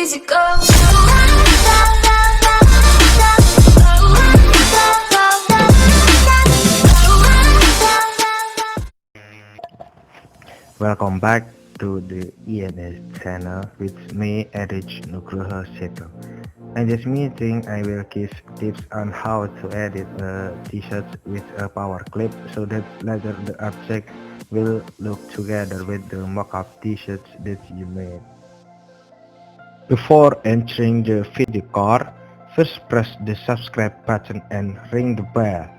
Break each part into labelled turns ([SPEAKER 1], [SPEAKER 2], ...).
[SPEAKER 1] easy go.
[SPEAKER 2] Welcome back to the ENS channel with me, Edit Negeri. In this meeting, I will give tips on how to edit a t-shirt with a power clip so that later the object will look together with the mock-up t-shirts that you made. Before entering the video card, first press the subscribe button and ring the bell.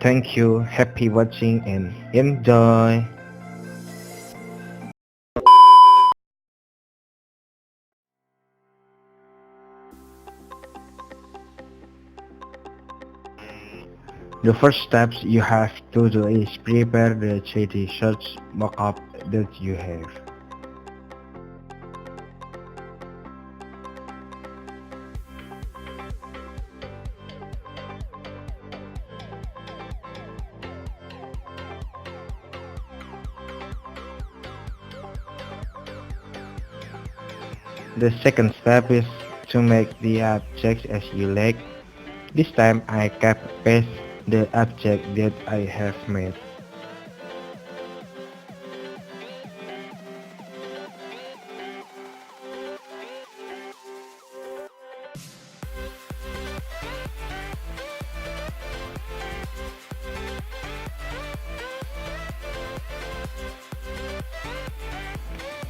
[SPEAKER 2] Thank you, happy watching and enjoy! The first steps you have to do is prepare the 3D shirts mockup that you have. The second step is to make the object as you like. This time I kept paste the object that I have made.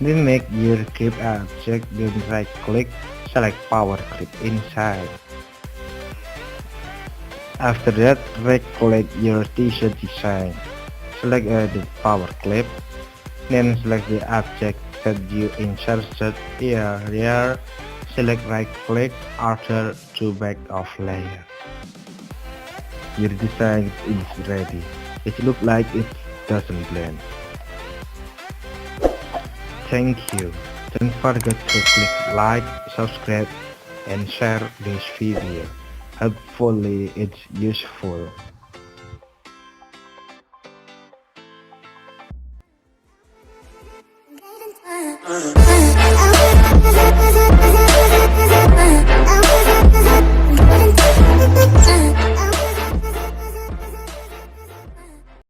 [SPEAKER 2] Then make your clip object, then right click, select power clip inside. After that, right click your t-shirt design. Select the power clip, then select the object that you inserted here. Select right click after to back off layer. Your design is ready. It looks like it doesn't blend. Thank you. Don't forget to click like, subscribe, and share this video. Hopefully it's useful.